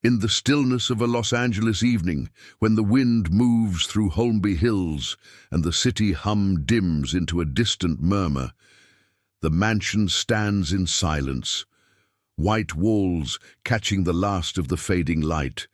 In the stillness of a Los Angeles evening, when the wind moves through Holmby Hills and the city hum dims into a distant murmur, the mansion stands in silence, white walls catching the last of the fading light,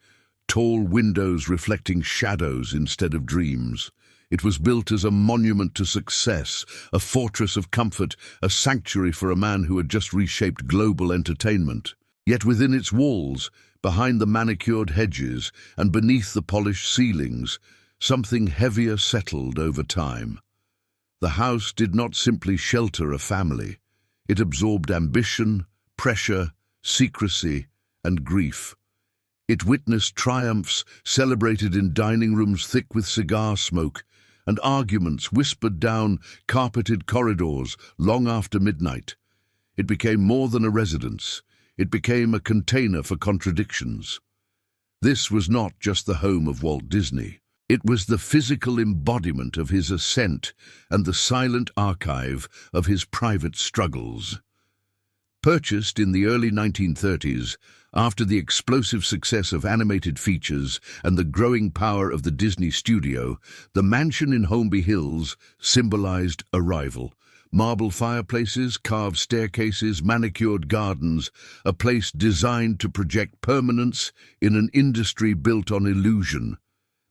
tall windows reflecting shadows instead of dreams. It was built as a monument to success, a fortress of comfort, a sanctuary for a man who had just reshaped global entertainment. Yet within its walls, behind the manicured hedges and beneath the polished ceilings, something heavier settled over time. The house did not simply shelter a family. It absorbed ambition, pressure, secrecy, and grief. It witnessed triumphs celebrated in dining rooms thick with cigar smoke, and arguments whispered down carpeted corridors long after midnight. It became more than a residence. It became a container for contradictions. This was not just the home of Walt Disney. It was the physical embodiment of his ascent and the silent archive of his private struggles. Purchased in the early 1930s, after the explosive success of animated features and the growing power of the Disney studio, the mansion in Holmby Hills symbolized arrival. Marble fireplaces, carved staircases, manicured gardens, a place designed to project permanence in an industry built on illusion.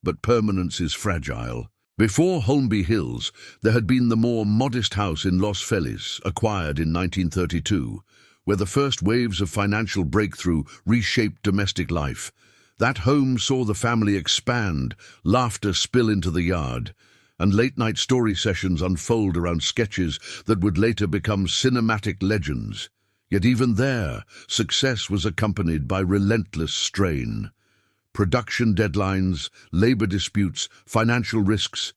But permanence is fragile. Before Holmby Hills, there had been the more modest house in Los Feliz, acquired in 1932, where the first waves of financial breakthrough reshaped domestic life. That home saw the family expand, laughter spill into the yard, and late-night story sessions unfold around sketches that would later become cinematic legends. Yet even there, success was accompanied by relentless strain. Production deadlines, labor disputes, financial risks.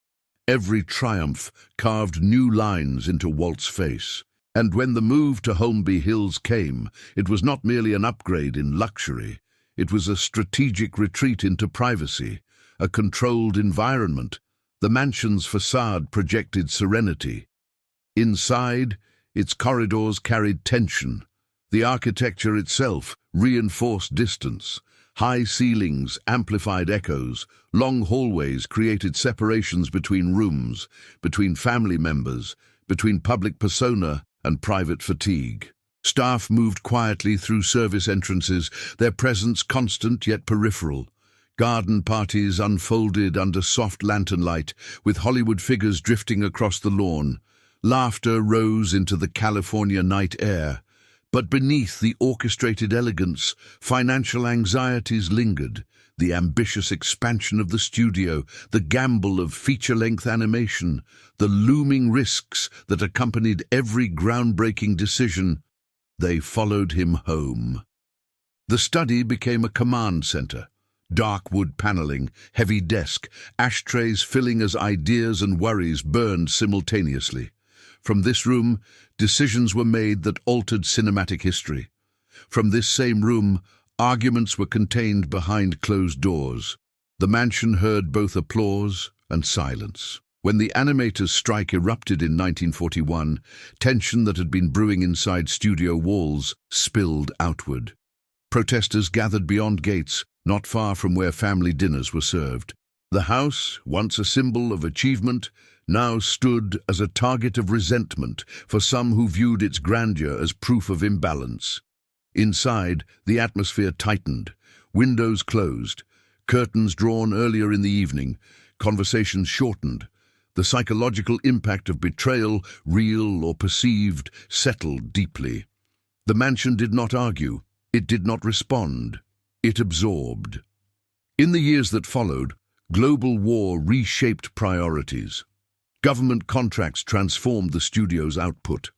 Every triumph carved new lines into Walt's face. And when the move to Holmby Hills came, it was not merely an upgrade in luxury. It was a strategic retreat into privacy, a controlled environment. The mansion's facade projected serenity. Inside, its corridors carried tension. The architecture itself reinforced distance. High ceilings amplified echoes. Long hallways created separations between rooms, between family members, between public persona and private fatigue. Staff moved quietly through service entrances, their presence constant yet peripheral. Garden parties unfolded under soft lantern light, with Hollywood figures drifting across the lawn. Laughter rose into the California night air. But beneath the orchestrated elegance, financial anxieties lingered. The ambitious expansion of the studio, the gamble of feature-length animation, the looming risks that accompanied every groundbreaking decision, they followed him home. The study became a command center. Dark wood paneling, heavy desk, ashtrays filling as ideas and worries burned simultaneously. From this room, decisions were made that altered cinematic history. From this same room, arguments were contained behind closed doors. The mansion heard both applause and silence. When the animators' strike erupted in 1941, tension that had been brewing inside studio walls spilled outward. Protesters gathered beyond gates, not far from where family dinners were served. The house, once a symbol of achievement, now stood as a target of resentment for some who viewed its grandeur as proof of imbalance. Inside, the atmosphere tightened, windows closed, curtains drawn earlier in the evening, conversations shortened. The psychological impact of betrayal, real or perceived, settled deeply. The mansion did not argue. It did not respond. It absorbed. In the years that followed, global war reshaped priorities. Government contracts transformed the studio's output.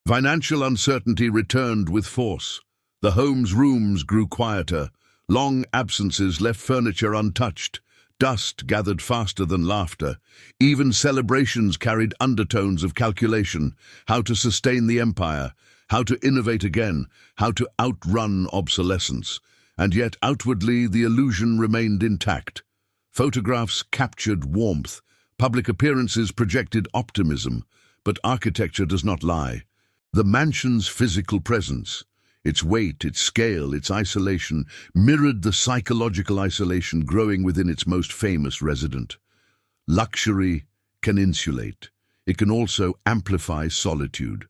Financial uncertainty returned with force. The home's rooms grew quieter. Long absences left furniture untouched. Dust gathered faster than laughter. Even celebrations carried undertones of calculation, how to sustain the empire, how to innovate again, how to outrun obsolescence. And yet outwardly the illusion remained intact. Photographs captured warmth. Public appearances projected optimism. But architecture does not lie. The mansion's physical presence, Its weight, its scale, its isolation mirrored the psychological isolation growing within its most famous resident. Luxury can insulate. It can also amplify solitude.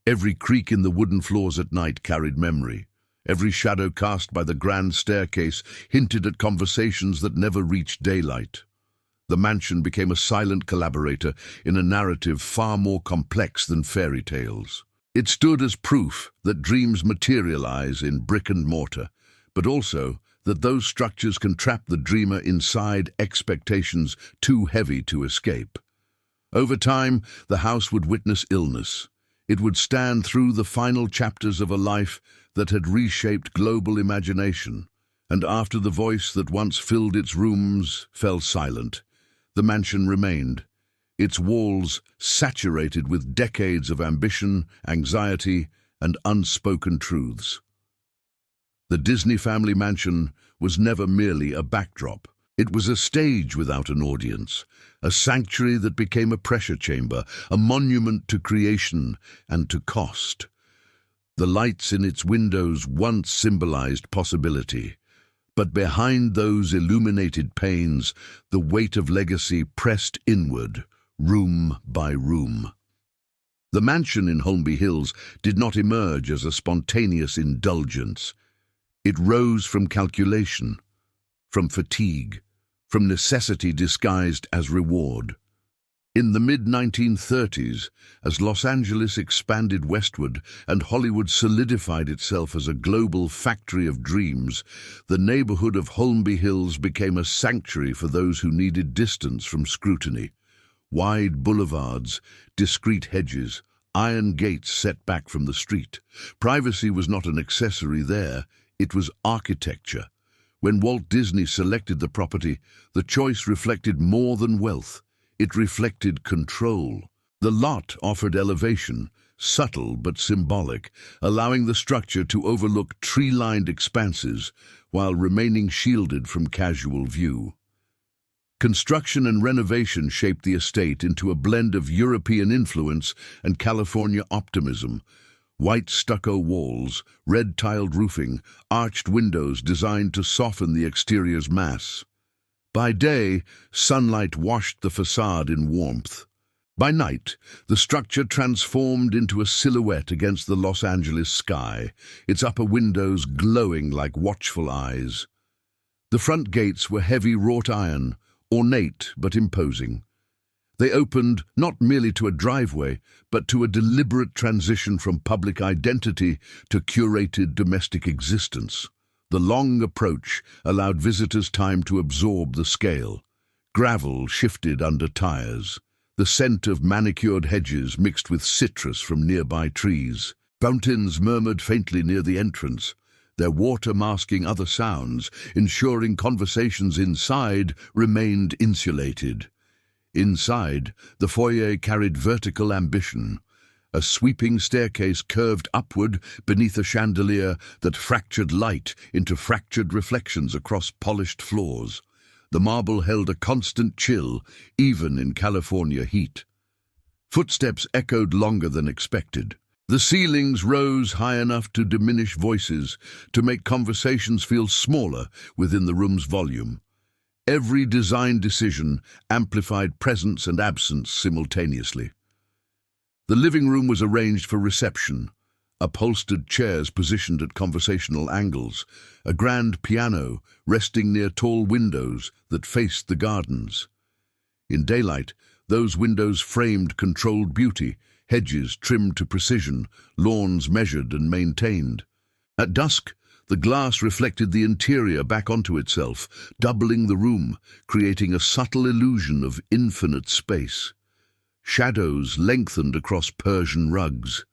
Every creak in the wooden floors at night carried memory. Every shadow cast by the grand staircase hinted at conversations that never reached daylight. The mansion became a silent collaborator in a narrative far more complex than fairy tales. It stood as proof that dreams materialize in brick and mortar, but also that those structures can trap the dreamer inside expectations too heavy to escape. Over time, the house would witness illness. It would stand through the final chapters of a life that had reshaped global imagination, and after the voice that once filled its rooms fell silent, the mansion remained, its walls saturated with decades of ambition, anxiety, and unspoken truths. The Disney family mansion was never merely a backdrop. It was a stage without an audience, a sanctuary that became a pressure chamber, a monument to creation and to cost. The lights in its windows once symbolized possibility, but behind those illuminated panes, the weight of legacy pressed inward, room by room. The mansion in Holmby Hills did not emerge as a spontaneous indulgence. It rose from calculation, from fatigue, from necessity disguised as reward. In the mid-1930s, as Los Angeles expanded westward and Hollywood solidified itself as a global factory of dreams, the neighborhood of Holmby Hills became a sanctuary for those who needed distance from scrutiny. Wide boulevards, discreet hedges, iron gates set back from the street. Privacy was not an accessory there, it was architecture. When Walt Disney selected the property, the choice reflected more than wealth. It reflected control. The lot offered elevation, subtle but symbolic, allowing the structure to overlook tree-lined expanses while remaining shielded from casual view. Construction and renovation shaped the estate into a blend of European influence and California optimism. White stucco walls, red-tiled roofing, arched windows designed to soften the exterior's mass. By day, sunlight washed the facade in warmth. By night, the structure transformed into a silhouette against the Los Angeles sky, its upper windows glowing like watchful eyes. The front gates were heavy wrought iron, ornate but imposing. They opened not merely to a driveway, but to a deliberate transition from public identity to curated domestic existence. The long approach allowed visitors time to absorb the scale. Gravel shifted under tires. The scent of manicured hedges mixed with citrus from nearby trees. Fountains murmured faintly near the entrance, their water masking other sounds, ensuring conversations inside remained insulated. Inside, the foyer carried vertical ambition. A sweeping staircase curved upward beneath a chandelier that fractured light into fractured reflections across polished floors. The marble held a constant chill, even in California heat. Footsteps echoed longer than expected. The ceilings rose high enough to diminish voices, to make conversations feel smaller within the room's volume. Every design decision amplified presence and absence simultaneously. The living room was arranged for reception, upholstered chairs positioned at conversational angles, a grand piano resting near tall windows that faced the gardens. In daylight, those windows framed controlled beauty, hedges trimmed to precision, lawns measured and maintained. At dusk, the glass reflected the interior back onto itself, doubling the room, creating a subtle illusion of infinite space. Shadows lengthened across Persian rugs.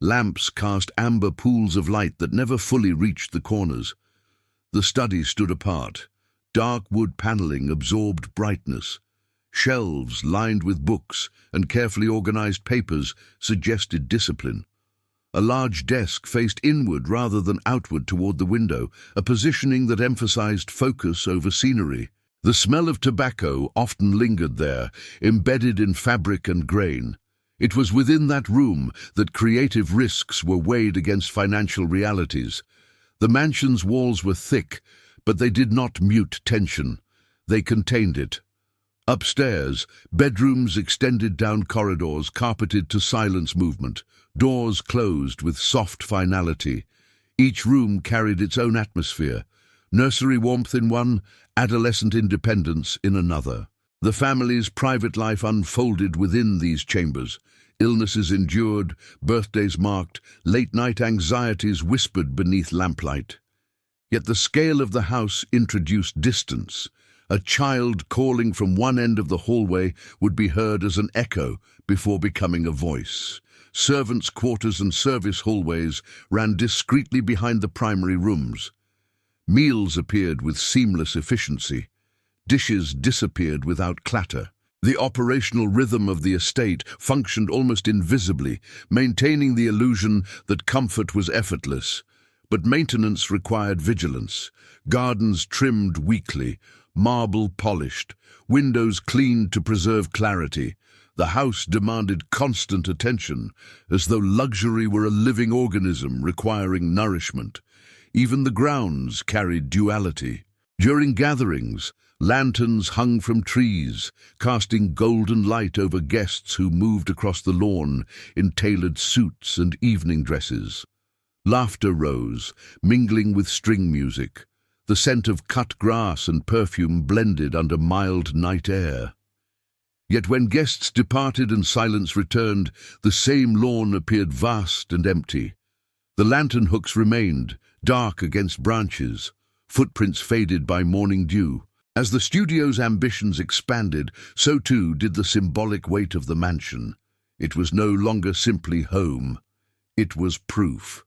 Lamps cast amber pools of light that never fully reached the corners. The study stood apart. Dark wood paneling absorbed brightness. Shelves lined with books and carefully organized papers suggested discipline. A large desk faced inward rather than outward toward the window, a positioning that emphasized focus over scenery. The smell of tobacco often lingered there, embedded in fabric and grain. It was within that room that creative risks were weighed against financial realities. The mansion's walls were thick, but they did not mute tension. They contained it. Upstairs, bedrooms extended down corridors carpeted to silence movement, doors closed with soft finality. Each room carried its own atmosphere, nursery warmth in one, adolescent independence in another. The family's private life unfolded within these chambers. Illnesses endured, birthdays marked, late-night anxieties whispered beneath lamplight. Yet the scale of the house introduced distance. A child calling from one end of the hallway would be heard as an echo before becoming a voice. Servants' quarters and service hallways ran discreetly behind the primary rooms. Meals appeared with seamless efficiency. Dishes disappeared without clatter. The operational rhythm of the estate functioned almost invisibly, maintaining the illusion that comfort was effortless. But maintenance required vigilance. Gardens trimmed weekly, marble polished, windows cleaned to preserve clarity. The house demanded constant attention, as though luxury were a living organism requiring nourishment. Even the grounds carried duality. During gatherings, lanterns hung from trees, casting golden light over guests who moved across the lawn in tailored suits and evening dresses. Laughter rose, mingling with string music. The scent of cut grass and perfume blended under mild night air. Yet when guests departed and silence returned, the same lawn appeared vast and empty. The lantern hooks remained, dark against branches, footprints faded by morning dew. As the studio's ambitions expanded, so too did the symbolic weight of the mansion. It was no longer simply home. It was proof.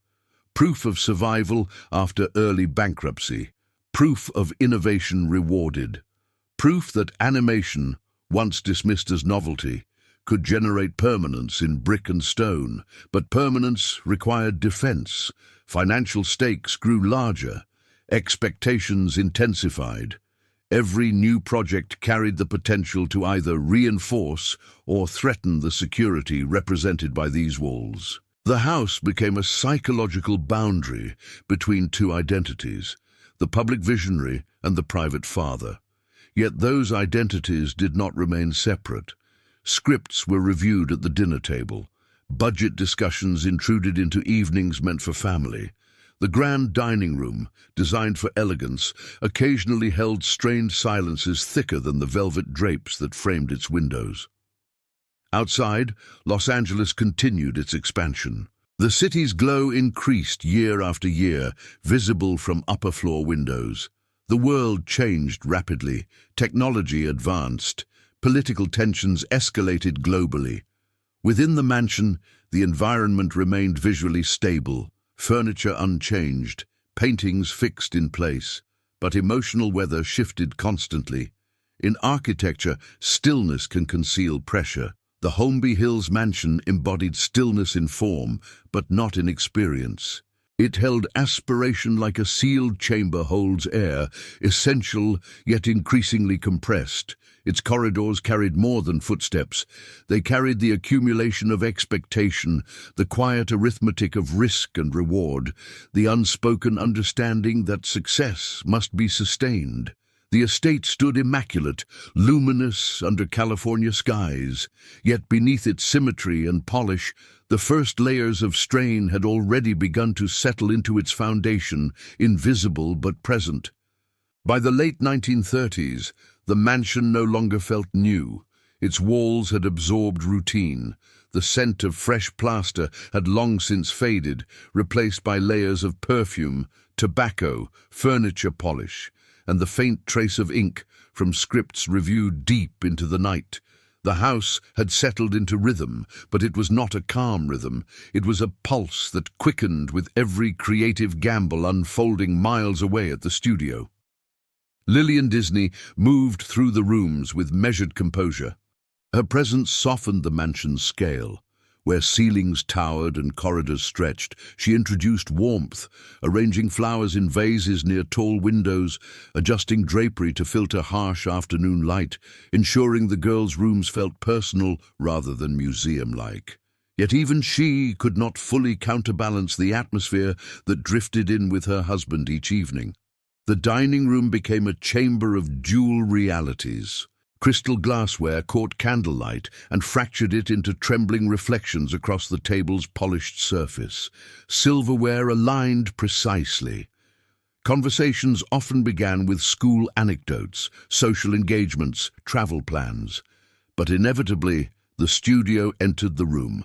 Proof of survival after early bankruptcy. Proof of innovation rewarded. Proof that animation, once dismissed as novelty, could generate permanence in brick and stone. But permanence required defense. Financial stakes grew larger. Expectations intensified. Every new project carried the potential to either reinforce or threaten the security represented by these walls. The house became a psychological boundary between two identities, the public visionary and the private father. Yet those identities did not remain separate. Scripts were reviewed at the dinner table. Budget discussions intruded into evenings meant for family. The grand dining room, designed for elegance, occasionally held strained silences thicker than the velvet drapes that framed its windows. Outside, Los Angeles continued its expansion. The city's glow increased year after year, visible from upper-floor windows. The world changed rapidly, technology advanced, political tensions escalated globally. Within the mansion, the environment remained visually stable. Furniture unchanged, paintings fixed in place, but emotional weather shifted constantly. In architecture, stillness can conceal pressure. The Holmby Hills mansion embodied stillness in form, but not in experience. It held aspiration like a sealed chamber holds air, essential yet increasingly compressed. Its corridors carried more than footsteps. They carried the accumulation of expectation, the quiet arithmetic of risk and reward, the unspoken understanding that success must be sustained. The estate stood immaculate, luminous under California skies, yet beneath its symmetry and polish, the first layers of strain had already begun to settle into its foundation, invisible but present. By the late 1930s, the mansion no longer felt new. Its walls had absorbed routine. The scent of fresh plaster had long since faded, replaced by layers of perfume, tobacco, furniture polish, and the faint trace of ink from scripts reviewed deep into the night. The house had settled into rhythm, but it was not a calm rhythm. It was a pulse that quickened with every creative gamble unfolding miles away at the studio. Lillian Disney moved through the rooms with measured composure. Her presence softened the mansion's scale. Where ceilings towered and corridors stretched, she introduced warmth, arranging flowers in vases near tall windows, adjusting drapery to filter harsh afternoon light, ensuring the girls' rooms felt personal rather than museum-like. Yet even she could not fully counterbalance the atmosphere that drifted in with her husband each evening. The dining room became a chamber of dual realities. Crystal glassware caught candlelight and fractured it into trembling reflections across the table's polished surface. Silverware aligned precisely. Conversations often began with school anecdotes, social engagements, travel plans. But inevitably, the studio entered the room.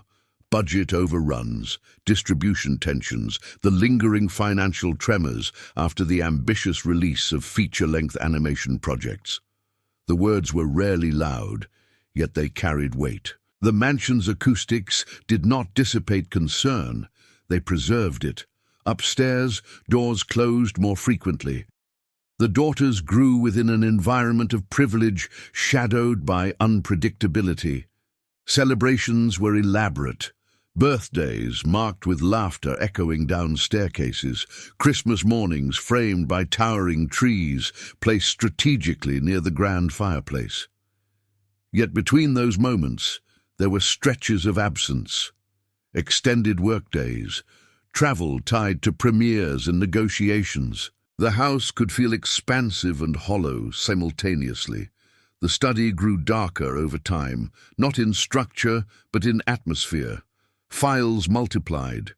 Budget overruns, distribution tensions, the lingering financial tremors after the ambitious release of feature-length animation projects. The words were rarely loud, yet they carried weight. The mansion's acoustics did not dissipate concern, they preserved it. Upstairs, doors closed more frequently. The daughters grew within an environment of privilege shadowed by unpredictability. Celebrations were elaborate. Birthdays marked with laughter echoing down staircases, Christmas mornings framed by towering trees placed strategically near the grand fireplace. Yet between those moments, there were stretches of absence, extended workdays, travel tied to premieres and negotiations. The house could feel expansive and hollow simultaneously. The study grew darker over time, not in structure, but in atmosphere. Files multiplied.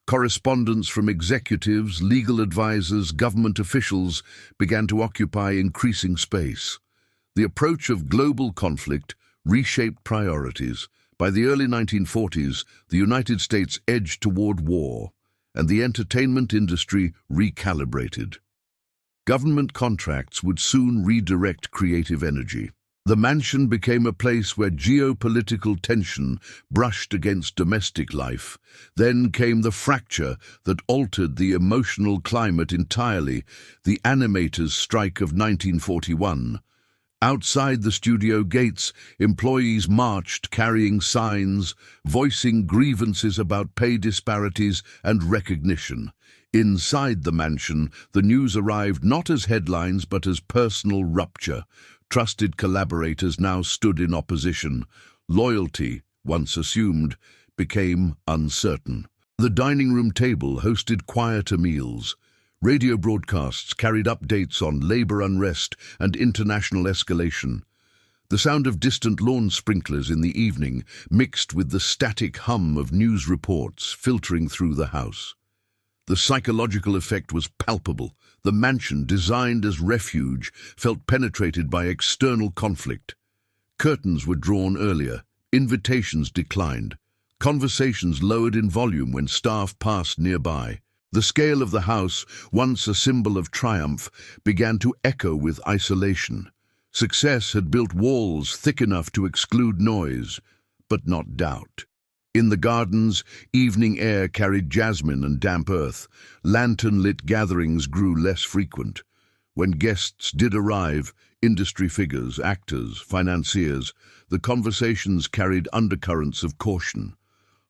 Correspondence from executives, legal advisors, government officials began to occupy increasing space. The approach of global conflict reshaped priorities. By the early 1940s, the United States edged toward war, and the entertainment industry recalibrated. Government contracts would soon redirect creative energy. The mansion became a place where geopolitical tension brushed against domestic life. Then came the fracture that altered the emotional climate entirely, the animators' strike of 1941. Outside the studio gates, employees marched carrying signs, voicing grievances about pay disparities and recognition. Inside the mansion, the news arrived not as headlines but as personal rupture. Trusted collaborators now stood in opposition. Loyalty, once assumed, became uncertain. The dining room table hosted quieter meals. Radio broadcasts carried updates on labor unrest and international escalation. The sound of distant lawn sprinklers in the evening mixed with the static hum of news reports filtering through the house. The psychological effect was palpable. The mansion, designed as refuge, felt penetrated by external conflict. Curtains were drawn earlier, invitations declined, conversations lowered in volume when staff passed nearby. The scale of the house, once a symbol of triumph, began to echo with isolation. Success had built walls thick enough to exclude noise, but not doubt. In the gardens, evening air carried jasmine and damp earth. Lantern-lit gatherings grew less frequent. When guests did arrive, industry figures, actors, financiers, the conversations carried undercurrents of caution.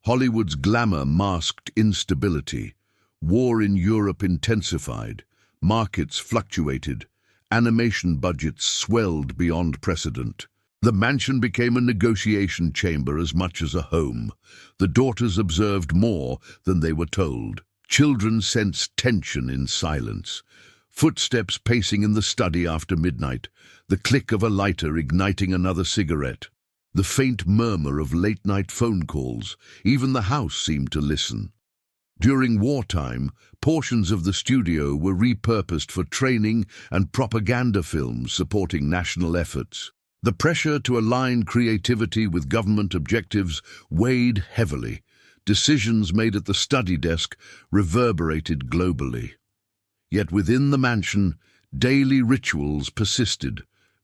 Hollywood's glamour masked instability. War in Europe intensified. Markets fluctuated. Animation budgets swelled beyond precedent. The mansion became a negotiation chamber as much as a home. The daughters observed more than they were told. Children sensed tension in silence. Footsteps pacing in the study after midnight, the click of a lighter igniting another cigarette. The faint murmur of late-night phone calls. Even the house seemed to listen. During wartime, portions of the studio were repurposed for training and propaganda films supporting national efforts. The pressure to align creativity with government objectives weighed heavily. Decisions made at the study desk reverberated globally. Yet within the mansion, daily rituals persisted.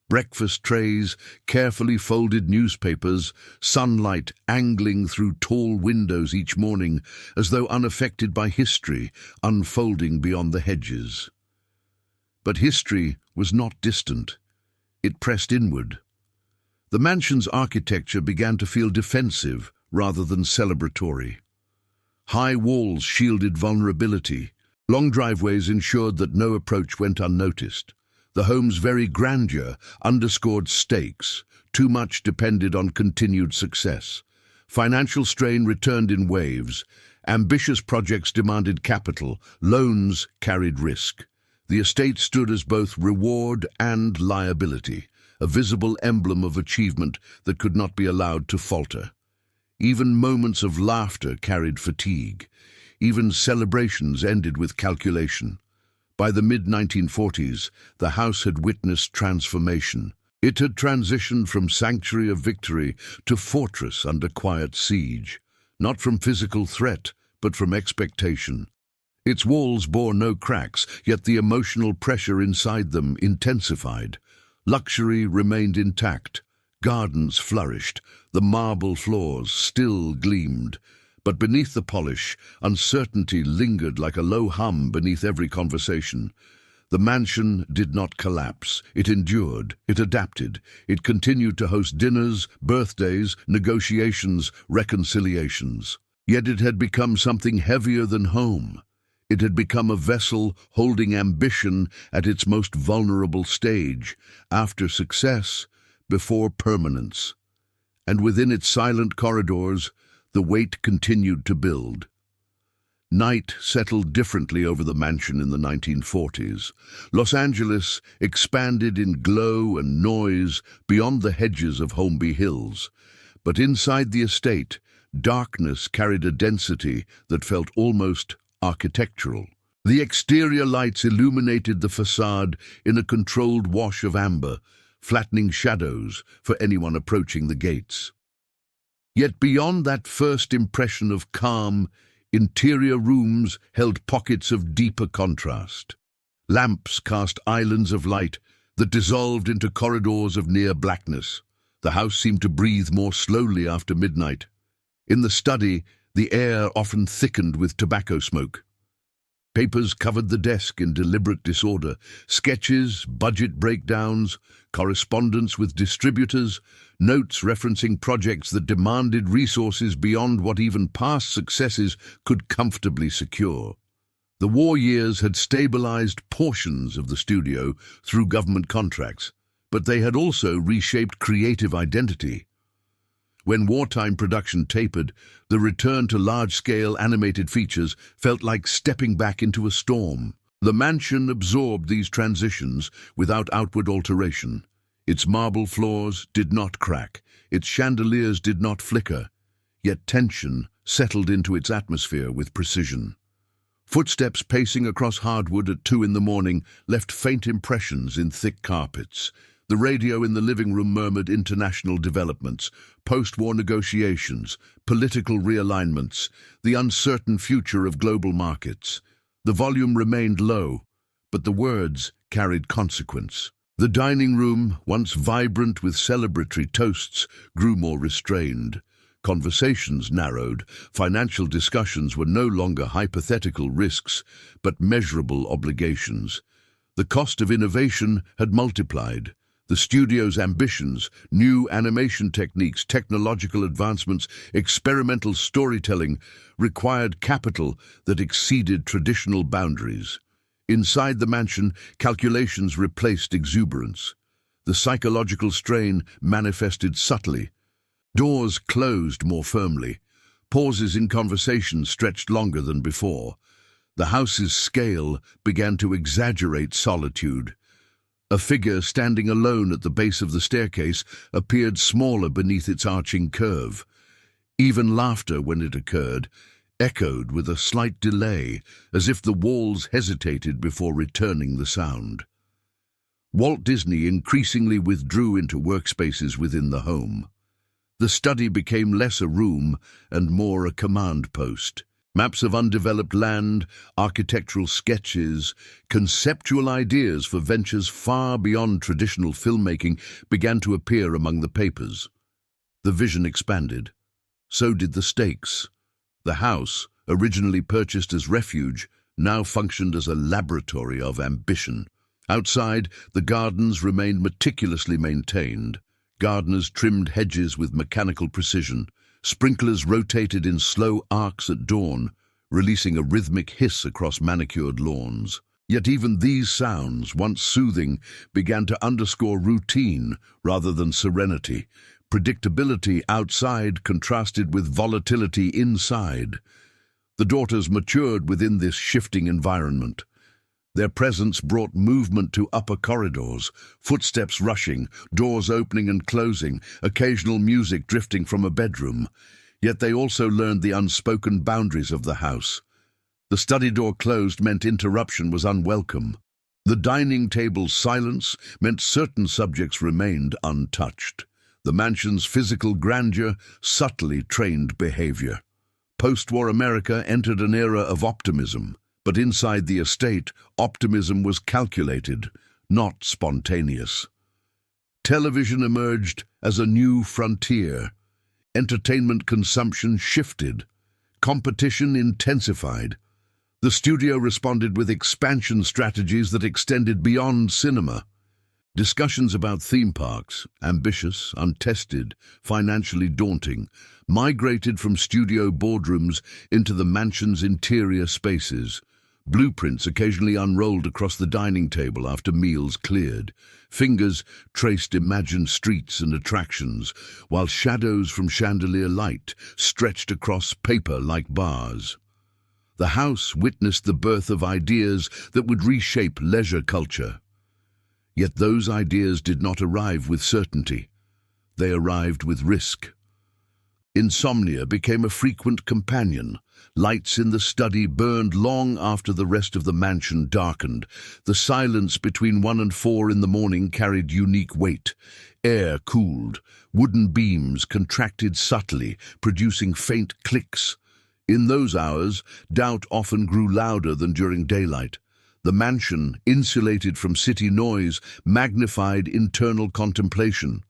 Breakfast trays, carefully folded newspapers, sunlight angling through tall windows each morning as though unaffected by history unfolding beyond the hedges. But history was not distant. It pressed inward. The mansion's architecture began to feel defensive rather than celebratory. High walls shielded vulnerability. Long driveways ensured that no approach went unnoticed. The home's very grandeur underscored stakes. Too much depended on continued success. Financial strain returned in waves. Ambitious projects demanded capital. Loans carried risk. The estate stood as both reward and liability, a visible emblem of achievement that could not be allowed to falter. Even moments of laughter carried fatigue. Even celebrations ended with calculation. By the mid-1940s, the house had witnessed transformation. It had transitioned from sanctuary of victory to fortress under quiet siege, not from physical threat, but from expectation. Its walls bore no cracks, yet the emotional pressure inside them intensified. Luxury remained intact. Gardens flourished. The marble floors still gleamed. But beneath the polish, uncertainty lingered like a low hum beneath every conversation. The mansion did not collapse. It endured. It adapted. It continued to host dinners, birthdays, negotiations, reconciliations. Yet it had become something heavier than home. It had become a vessel holding ambition at its most vulnerable stage, after success, before permanence. And within its silent corridors, the weight continued to build. Night settled differently over the mansion in the 1940s. Los Angeles expanded in glow and noise beyond the hedges of Holmby Hills. But inside the estate, darkness carried a density that felt almost architectural. The exterior lights illuminated the facade in a controlled wash of amber, flattening shadows for anyone approaching the gates. Yet beyond that first impression of calm, interior rooms held pockets of deeper contrast. Lamps cast islands of light that dissolved into corridors of near blackness. The house seemed to breathe more slowly after midnight. In the study, the air often thickened with tobacco smoke. Papers covered the desk in deliberate disorder. Sketches, budget breakdowns, correspondence with distributors, notes referencing projects that demanded resources beyond what even past successes could comfortably secure. The war years had stabilized portions of the studio through government contracts, but they had also reshaped creative identity. When wartime production tapered, the return to large-scale animated features felt like stepping back into a storm. The mansion absorbed these transitions without outward alteration. Its marble floors did not crack, its chandeliers did not flicker, yet tension settled into its atmosphere with precision. Footsteps pacing across hardwood at 2 in the morning left faint impressions in thick carpets. The radio in the living room murmured international developments, post-war negotiations, political realignments, the uncertain future of global markets. The volume remained low, but the words carried consequence. The dining room, once vibrant with celebratory toasts, grew more restrained. Conversations narrowed. Financial discussions were no longer hypothetical risks, but measurable obligations. The cost of innovation had multiplied. The studio's ambitions, new animation techniques, technological advancements, experimental storytelling required capital that exceeded traditional boundaries. Inside the mansion, calculations replaced exuberance. The psychological strain manifested subtly. Doors closed more firmly. Pauses in conversation stretched longer than before. The house's scale began to exaggerate solitude. A figure standing alone at the base of the staircase appeared smaller beneath its arching curve. Even laughter, when it occurred, echoed with a slight delay, as if the walls hesitated before returning the sound. Walt Disney increasingly withdrew into workspaces within the home. The study became less a room and more a command post. Maps of undeveloped land, architectural sketches, conceptual ideas for ventures far beyond traditional filmmaking began to appear among the papers. The vision expanded. So did the stakes. The house, originally purchased as refuge, now functioned as a laboratory of ambition. Outside, the gardens remained meticulously maintained. Gardeners trimmed hedges with mechanical precision. Sprinklers rotated in slow arcs at dawn, releasing a rhythmic hiss across manicured lawns. Yet even these sounds, once soothing, began to underscore routine rather than serenity. Predictability outside contrasted with volatility inside. The daughters matured within this shifting environment. Their presence brought movement to upper corridors, footsteps rushing, doors opening and closing, occasional music drifting from a bedroom. Yet they also learned the unspoken boundaries of the house. The study door closed meant interruption was unwelcome. The dining table's silence meant certain subjects remained untouched. The mansion's physical grandeur subtly trained behavior. Post-war America entered an era of optimism, but inside the estate, optimism was calculated, not spontaneous. Television emerged as a new frontier. Entertainment consumption shifted. Competition intensified. The studio responded with expansion strategies that extended beyond cinema. Discussions about theme parks, ambitious, untested, financially daunting, migrated from studio boardrooms into the mansion's interior spaces. Blueprints occasionally unrolled across the dining table after meals cleared. Fingers traced imagined streets and attractions, while shadows from chandelier light stretched across paper like bars. The house witnessed the birth of ideas that would reshape leisure culture. Yet those ideas did not arrive with certainty. They arrived with risk. Insomnia became a frequent companion. Lights in the study burned long after the rest of the mansion darkened. The silence between 1 and 4 in the morning carried unique weight. Air cooled. Wooden beams contracted subtly, producing faint clicks. In those hours, doubt often grew louder than during daylight. The mansion, insulated from city noise, magnified internal contemplation.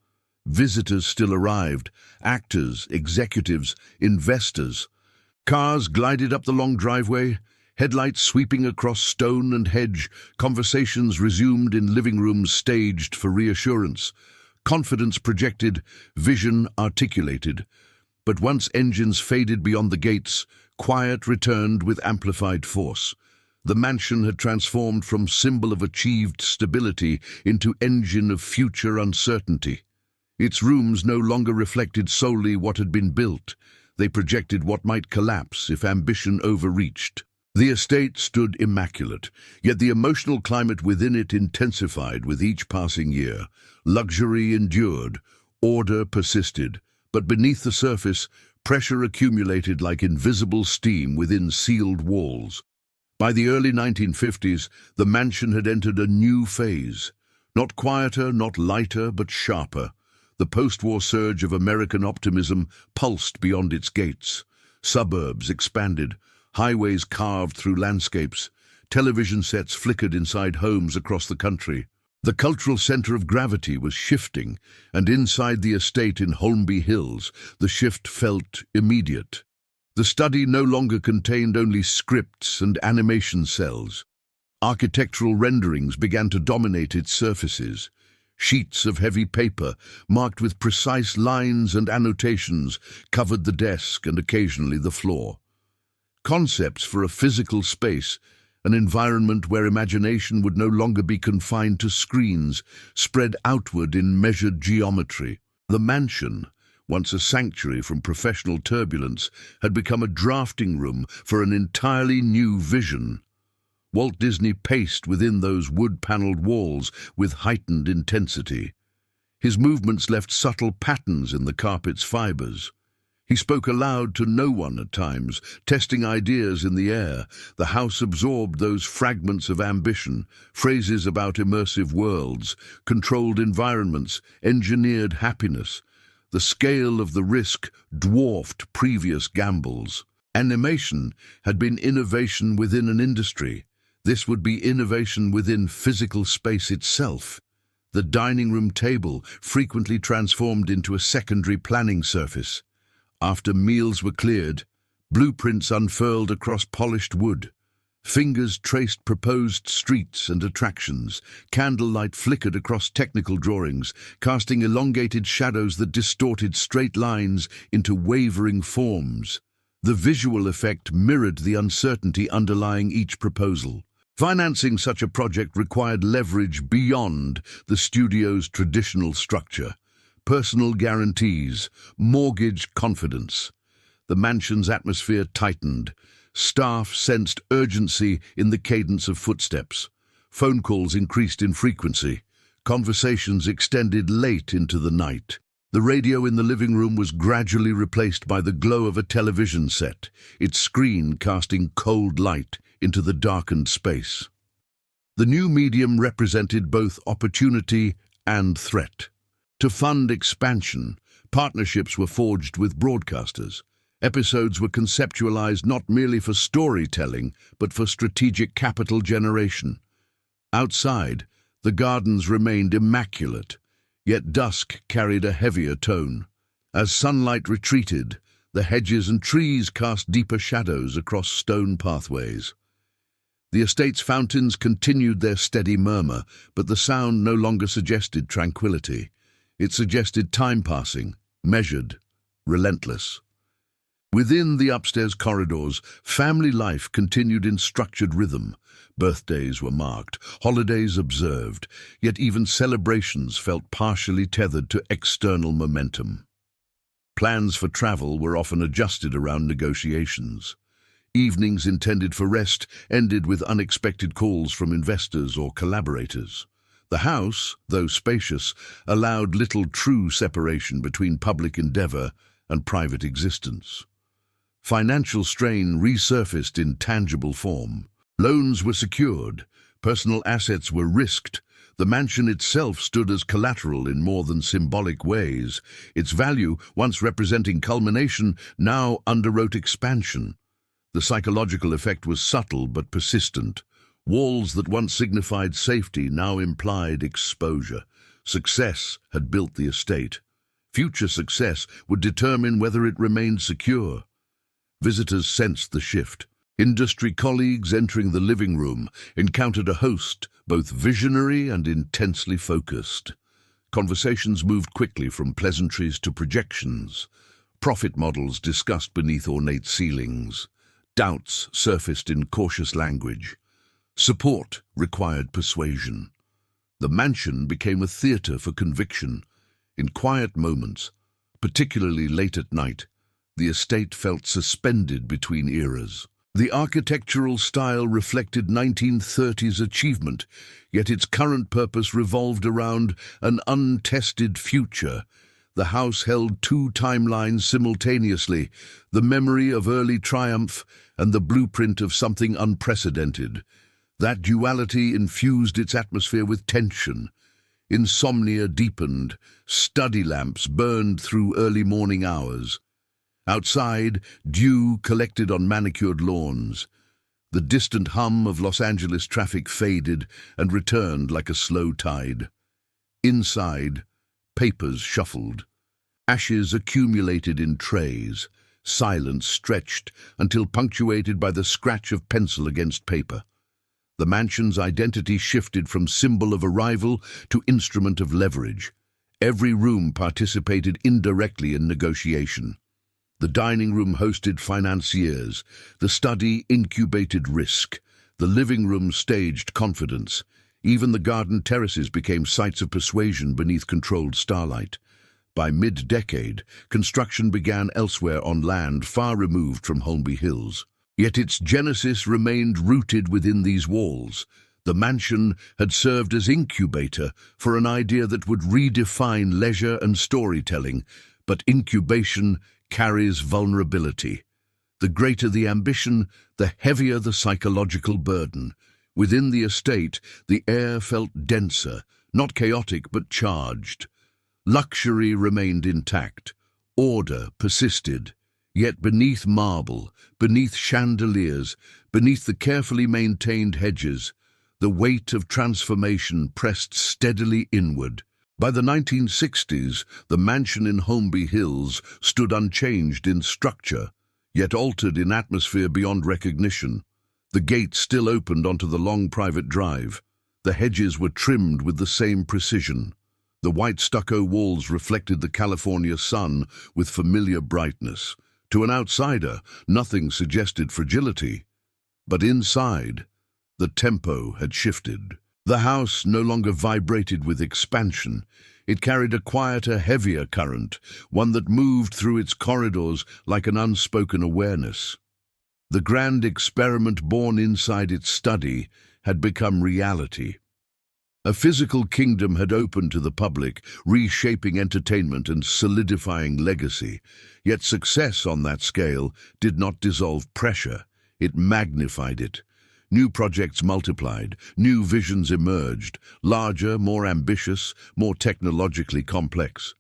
Visitors still arrived, actors, executives, investors. Cars glided up the long driveway, headlights sweeping across stone and hedge, conversations resumed in living rooms staged for reassurance. Confidence projected, vision articulated. But once engines faded beyond the gates, quiet returned with amplified force. The mansion had transformed from symbol of achieved stability into engine of future uncertainty. Its rooms no longer reflected solely what had been built. They projected what might collapse if ambition overreached. The estate stood immaculate, yet the emotional climate within it intensified with each passing year. Luxury endured, order persisted. But beneath the surface, pressure accumulated like invisible steam within sealed walls. By the early 1950s, the mansion had entered a new phase. Not quieter, not lighter, but sharper. The post-war surge of American optimism pulsed beyond its gates. Suburbs expanded, highways carved through landscapes, television sets flickered inside homes across the country. The cultural center of gravity was shifting, and inside the estate in Holmby Hills, the shift felt immediate. The study no longer contained only scripts and animation cells. Architectural renderings began to dominate its surfaces. Sheets of heavy paper, marked with precise lines and annotations, covered the desk and occasionally the floor. Concepts for a physical space, an environment where imagination would no longer be confined to screens, spread outward in measured geometry. The mansion, once a sanctuary from professional turbulence, had become a drafting room for an entirely new vision. Walt Disney paced within those wood-paneled walls with heightened intensity. His movements left subtle patterns in the carpet's fibers. He spoke aloud to no one at times, testing ideas in the air. The house absorbed those fragments of ambition, phrases about immersive worlds, controlled environments, engineered happiness. The scale of the risk dwarfed previous gambles. Animation had been innovation within an industry. This would be innovation within physical space itself. The dining room table frequently transformed into a secondary planning surface. After meals were cleared, blueprints unfurled across polished wood. Fingers traced proposed streets and attractions. Candlelight flickered across technical drawings, casting elongated shadows that distorted straight lines into wavering forms. The visual effect mirrored the uncertainty underlying each proposal. Financing such a project required leverage beyond the studio's traditional structure. Personal guarantees, mortgage confidence. The mansion's atmosphere tightened. Staff sensed urgency in the cadence of footsteps. Phone calls increased in frequency. Conversations extended late into the night. The radio in the living room was gradually replaced by the glow of a television set, its screen casting cold light into the darkened space. The new medium represented both opportunity and threat. To fund expansion, partnerships were forged with broadcasters. Episodes were conceptualized not merely for storytelling, but for strategic capital generation. Outside, the gardens remained immaculate, yet dusk carried a heavier tone. As sunlight retreated, the hedges and trees cast deeper shadows across stone pathways. The estate's fountains continued their steady murmur, but the sound no longer suggested tranquility. It suggested time passing, measured, relentless. Within the upstairs corridors, family life continued in structured rhythm. Birthdays were marked, holidays observed, yet even celebrations felt partially tethered to external momentum. Plans for travel were often adjusted around negotiations. Evenings intended for rest ended with unexpected calls from investors or collaborators. The house, though spacious, allowed little true separation between public endeavor and private existence. Financial strain resurfaced in tangible form. Loans were secured, personal assets were risked. The mansion itself stood as collateral in more than symbolic ways. Its value, once representing culmination, now underwrote expansion. The psychological effect was subtle but persistent. Walls that once signified safety now implied exposure. Success had built the estate. Future success would determine whether it remained secure. Visitors sensed the shift. Industry colleagues entering the living room encountered a host, both visionary and intensely focused. Conversations moved quickly from pleasantries to projections. Profit models discussed beneath ornate ceilings. Doubts surfaced in cautious language. Support required persuasion. The mansion became a theater for conviction. In quiet moments, particularly late at night, the estate felt suspended between eras. The architectural style reflected 1930s achievement, yet its current purpose revolved around an untested future. The house held two timelines simultaneously, the memory of early triumph and the blueprint of something unprecedented. That duality infused its atmosphere with tension. Insomnia deepened, study lamps burned through early morning hours. Outside, dew collected on manicured lawns. The distant hum of Los Angeles traffic faded and returned like a slow tide. Inside, papers shuffled. Ashes accumulated in trays. Silence stretched until punctuated by the scratch of pencil against paper. The mansion's identity shifted from symbol of arrival to instrument of leverage. Every room participated indirectly in negotiation. The dining room hosted financiers, the study incubated risk, the living room staged confidence. Even the garden terraces became sites of persuasion beneath controlled starlight. By mid-decade, construction began elsewhere on land far removed from Holmby Hills. Yet its genesis remained rooted within these walls. The mansion had served as incubator for an idea that would redefine leisure and storytelling, but incubation carries vulnerability. The greater the ambition, the heavier the psychological burden. Within the estate, the air felt denser, not chaotic but charged. Luxury remained intact. Order persisted. Yet beneath marble, beneath chandeliers, beneath the carefully maintained hedges, the weight of transformation pressed steadily inward. By the 1960s, the mansion in Holmby Hills stood unchanged in structure, yet altered in atmosphere beyond recognition. The gate still opened onto the long private drive. The hedges were trimmed with the same precision. The white stucco walls reflected the California sun with familiar brightness. To an outsider, nothing suggested fragility. But inside, the tempo had shifted. The house no longer vibrated with expansion. It carried a quieter, heavier current, one that moved through its corridors like an unspoken awareness. The grand experiment born inside its study had become reality. A physical kingdom had opened to the public, reshaping entertainment and solidifying legacy. Yet success on that scale did not dissolve pressure. It magnified it. New projects multiplied, new visions emerged, larger, more ambitious, more technologically complex.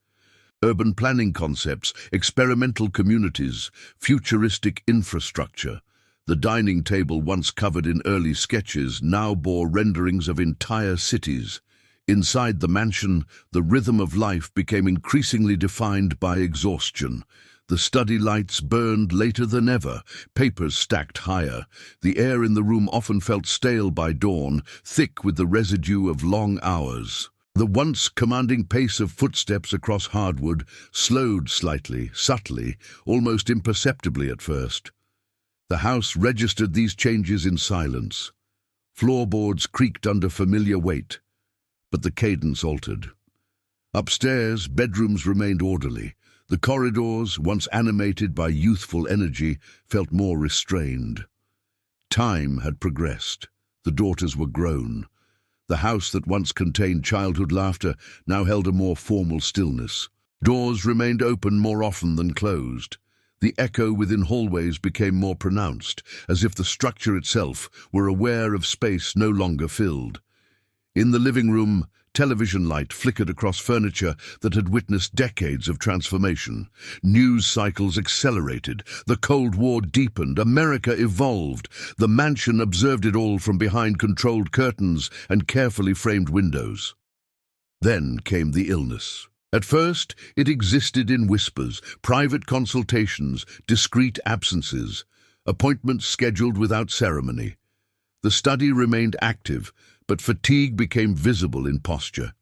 Urban planning concepts, experimental communities, futuristic infrastructure. The dining table once covered in early sketches now bore renderings of entire cities. Inside the mansion, the rhythm of life became increasingly defined by exhaustion. The study lights burned later than ever, papers stacked higher. The air in the room often felt stale by dawn, thick with the residue of long hours. The once commanding pace of footsteps across hardwood slowed slightly, subtly, almost imperceptibly at first. The house registered these changes in silence. Floorboards creaked under familiar weight, but the cadence altered. Upstairs, bedrooms remained orderly. The corridors, once animated by youthful energy, felt more restrained. Time had progressed. The daughters were grown. The house that once contained childhood laughter now held a more formal stillness. Doors remained open more often than closed. The echo within hallways became more pronounced, as if the structure itself were aware of space no longer filled. In the living room, television light flickered across furniture that had witnessed decades of transformation. News cycles accelerated. The Cold War deepened. America evolved. The mansion observed it all from behind controlled curtains and carefully framed windows. Then came the illness. At first, it existed in whispers, private consultations, discreet absences, appointments scheduled without ceremony. The study remained active, but fatigue became visible in posture.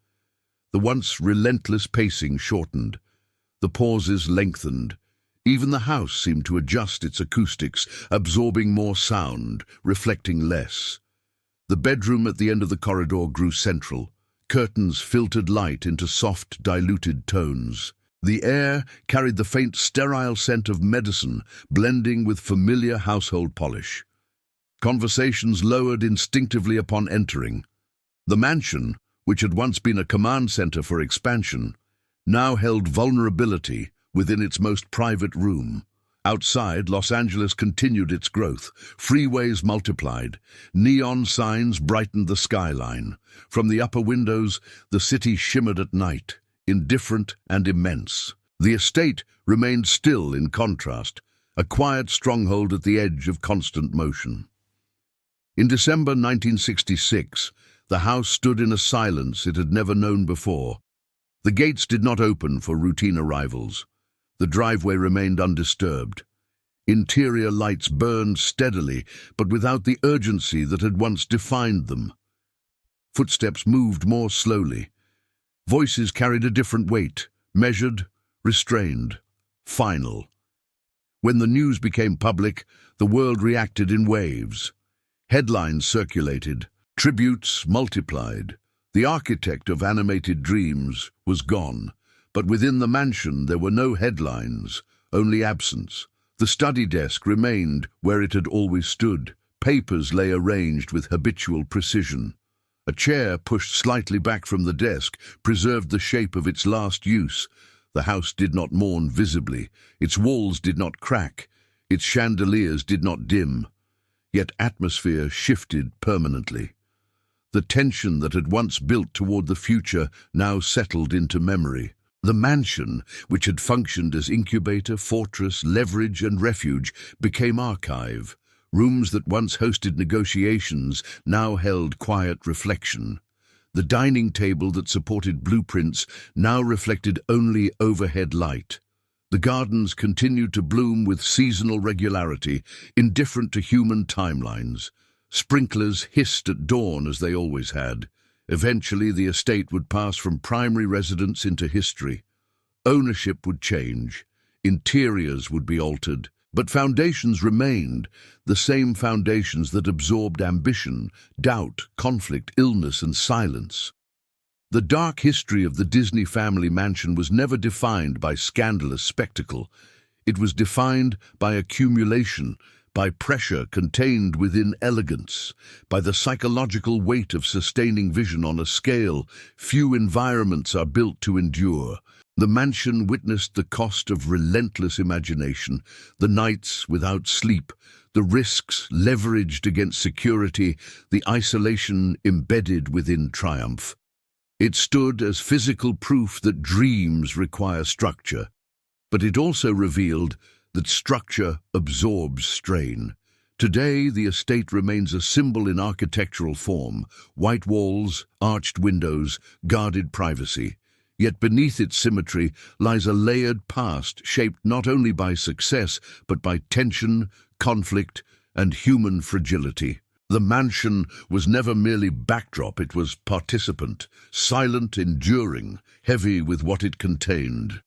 The once relentless pacing shortened. The pauses lengthened. Even the house seemed to adjust its acoustics, absorbing more sound, reflecting less. The bedroom at the end of the corridor grew central. Curtains filtered light into soft, diluted tones. The air carried the faint, sterile scent of medicine, blending with familiar household polish. Conversations lowered instinctively upon entering. The mansion, which had once been a command center for expansion, now held vulnerability within its most private room. Outside, Los Angeles continued its growth. Freeways multiplied. Neon signs brightened the skyline. From the upper windows, the city shimmered at night, indifferent and immense. The estate remained still in contrast, a quiet stronghold at the edge of constant motion. In December 1966, the house stood in a silence it had never known before. The gates did not open for routine arrivals. The driveway remained undisturbed. Interior lights burned steadily, but without the urgency that had once defined them. Footsteps moved more slowly. Voices carried a different weight, measured, restrained, final. When the news became public, the world reacted in waves. Headlines circulated, tributes multiplied. The architect of animated dreams was gone, but within the mansion there were no headlines, only absence. The study desk remained where it had always stood. Papers lay arranged with habitual precision. A chair pushed slightly back from the desk preserved the shape of its last use. The house did not mourn visibly. Its walls did not crack. Its chandeliers did not dim. Yet atmosphere shifted permanently. The tension that had once built toward the future now settled into memory. The mansion, which had functioned as incubator, fortress, leverage, and refuge, became archive. Rooms that once hosted negotiations now held quiet reflection. The dining table that supported blueprints now reflected only overhead light. The gardens continued to bloom with seasonal regularity, indifferent to human timelines. Sprinklers hissed at dawn as they always had. Eventually, the estate would pass from primary residence into history. Ownership would change. Interiors would be altered. But foundations remained, the same foundations that absorbed ambition, doubt, conflict, illness, and silence. The dark history of the Disney family mansion was never defined by scandalous spectacle. It was defined by accumulation, by pressure contained within elegance, by the psychological weight of sustaining vision on a scale few environments are built to endure. The mansion witnessed the cost of relentless imagination, the nights without sleep, the risks leveraged against security, the isolation embedded within triumph. It stood as physical proof that dreams require structure, but it also revealed that structure absorbs strain. Today, the estate remains a symbol in architectural form: white walls, arched windows, guarded privacy. Yet beneath its symmetry lies a layered past shaped not only by success, but by tension, conflict, and human fragility. The mansion was never merely backdrop, it was participant, silent, enduring, heavy with what it contained.